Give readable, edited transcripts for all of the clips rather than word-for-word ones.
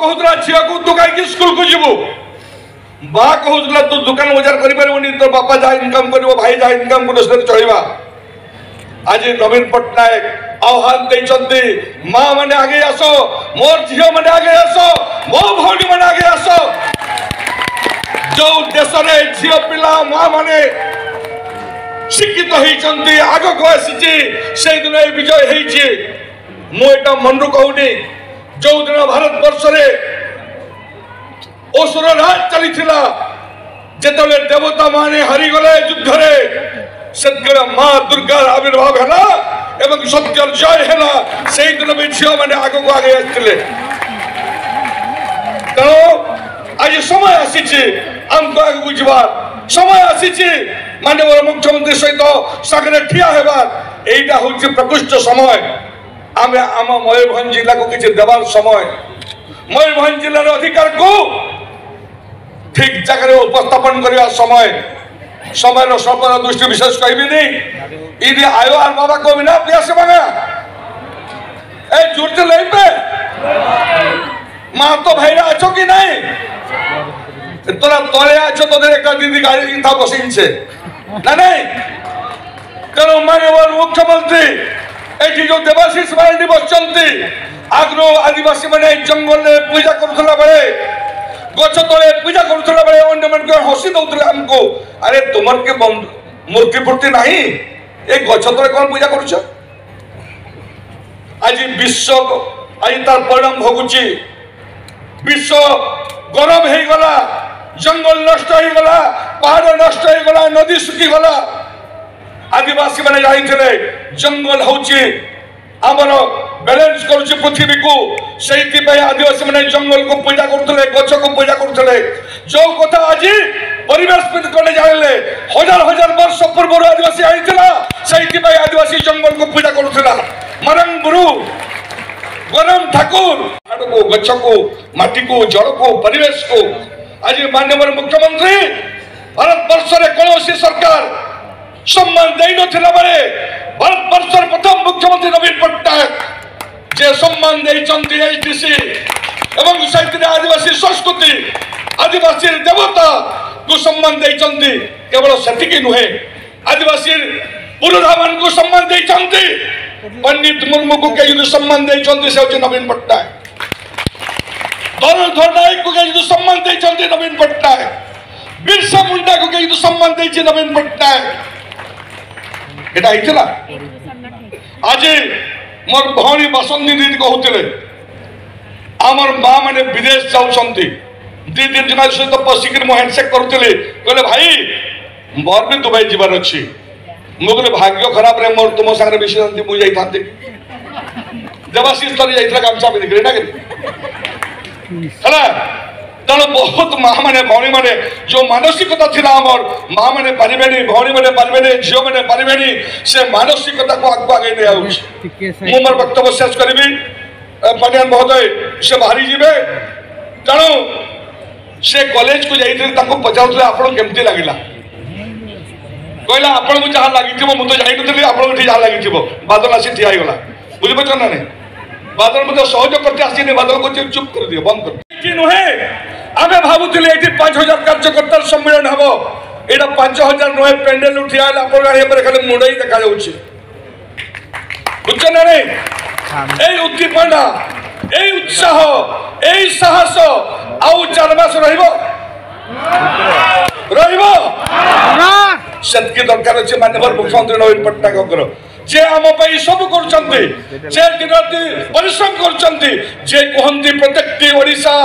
कहूला झील को तू कहीं स्कूल को जीवु बा कहूला तू दुकान बजार करें तो बापा जहाँ इनकम कर भाई जहाँ इनकम कर चलवा आज नवीन पट्टनायक आह्वान देते माँ मैंने आगे आस मोर झील मैंने आगे आस मो भौणी मैंने आगे आस जो देश में झील पिला माँ मैंने शिक्षित होती आग को आसी से दिन विजय होती मुझे मन कहूनी जो दिन भारत वर्ष असुर राज चली जिते देवता माने हारीगले युद्ध से माँ दुर्गा आविर्भाव है सत्य जय है से दिन भी झील मैंने आग को आगे आसते तेणु आज समय आसी आमको आगे बुझार समय आसी माननीय मुख्यमंत्री सहित सागरे ठिया होबार एटा हूँ प्रकृष्ट समय आम आम मयूरभंज जिला को किसी देवार समय मयूरभंज जिलार अधिकार को ठीक जगह उपस्थापन करने समय समय स्वल्प दृष्टि विशेष कहबी इधे आयो आर बाबा को बिना प्यास मांगा ए जुड़ते ले पे माँ तो भाईरा अच्छो कि नहीं तोरा तले अच्छो तो एक दीदी गाड़ी था बसिन से ना नहीं तेणु माननीय मुख्यमंत्री ये जो देवाशीष मारंडी बसती आग्रो आदिवासी मैंने जंगल में पूजा करुला बेले गच तले पूजा करुला बेले अन्य मन हसी दौले आमको अरे तुम के मूर्ति फूर्ति ना ये गच तले कौन पूजा करुच आज विश्व आज तार परिणाम भोगुची विश्व गरम हो गला जंगल नष्ट हो गला पहाड़ नष्ट हो गला नदी सुखी गला आदिवासी मैंने जाते जंगल हूँ आमर बैलेंस करुच्ची पृथ्वी को आदिवासी मैंने जंगल को पूजा करते गच को पूजा करते जो कथा आज परिवेश कले जाने हजार हजार वर्ष पूर्व आदिवासी आई आदिवासी जंगल को पूजा करुला मरंग गुरु गरम ठाकुर को गच को माटी को जल को परिवेश को आज माननीय मुख्यमंत्री भारत वर्ष कौन सरकार सम्मान दे नथिला बेले भारत वर्षर प्रथम मुख्यमंत्री नवीन पट्टनायक जे सम्मान देइचंती एचडीसी एवं साहित्य आदिवासी संस्कृति आदिवासी देवता को सम्मान देइचंती केवल सेतिकी नुहे आदिवासी पुरुधा मान को सम्मान देइचंती पंडित मुर्मू को के सम्मान देइचंती से होचे नवीन पट्टनायक धनुर्धर नायक को के सम्मान देइचंती नवीन पट्टनायक बिरसा मुंडा को के सम्मान देइचे नवीन पट्टनायक एटा आइतला आज मोर भौणी बसंती दीदी कहते आमर माँ मैंने विदेश जाऊँगी दी दिन जन सहित बसिक हैंडसेक करुले कहले भाई मोर भी दुबई जीवार अच्छी मुझे भाग्य खराब रे मोर तुम सागर मिशी मुझे जाती देवाशीष तरी जाइए गामछा पिंधिक है तेणु बहुत माँ मैंने भौणी मैंने जो मानसिकता थिला आमर माँ मैंने पारे भौणी मैंने पारे झील मैंने पारे से मानसिकता को आगे आगे नहीं मोर वक्तव्य शेष करी पाटियान महोदय से बाहरी जीवे तेणु से कॉलेज को जाइए पचारे आप केमती लगे कहला आपन को जहाँ लगी मुझे जानी आपको जहाँ लगी बादल आसी ठिया होगा बुझीपार ना नहीं बादल मुझे सहयोग करते आसी बादल को चुप कर दियो बंद कर नुहे आम भावुले ये 5000 कार्यकर्ता सम्मेलन हम यहाँ 5000 नुहे पेंडेल ठिया खाली मुंड ही देखा बुझे ना नहीं उद्दीपना यही उत्साह यही साहस आउ 4 मास सेतकी दरकार अच्छे माननीय मुख्यमंत्री नवीन पट्टनायक जे आम सब कर परिश्रम कर प्रत्येक ओडिशा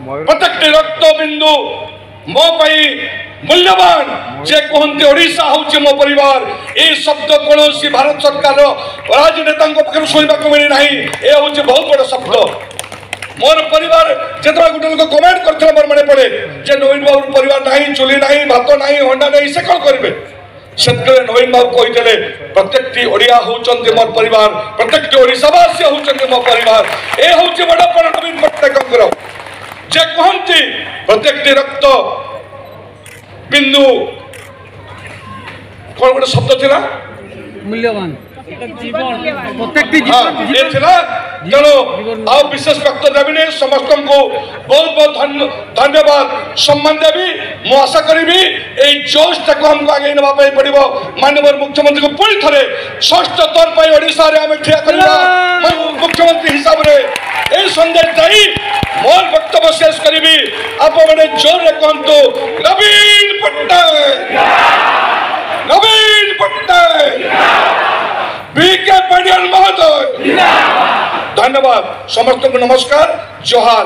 प्रत्येक रक्त बिंदु मो मूल्यवान जे कहते ओडिशा हूँ मो परिवार ये शब्द कौन भारत सरकार राजनेता शुणा मिली ना ये हूँ बहुत बड़ा शब्द मोर परिवार जो गोटे लोग कमेंट करते मोर मन पड़े जे नवीन बाबू परिवार ना चुली ना भात ना अंडा ना से कौन करेंगे से नवीन बाबू कहते प्रत्येक ओडिया होती मोर परिवार प्रत्येक ओडिशावासी होती मो परिवार ये हूँ बड़पण नवीन पट्टनायक जे कहते प्रत्येक रक्त बिंदु कौन गोटे शब्द थिला तेणु आउ विशेष वक्तव्य देवी समस्त को बहुत बहुत धन्यवाद सम्मान देवी मु आशा करी जोश तक हमको आगे नापी पड़ो माननीय मुख्यमंत्री को पुणी थे षष्ठ तौर पर ओडिशा रे आमे ठिया करबा मुख्यमंत्री हिसाब रे ए संदेश दई मोर वक्तव्य शेष करी आप मैंने जोर रे कहतु नवीन पट्टनायक बीके पाटिल महोदय धन्यवाद समस्त को नमस्कार जोहार।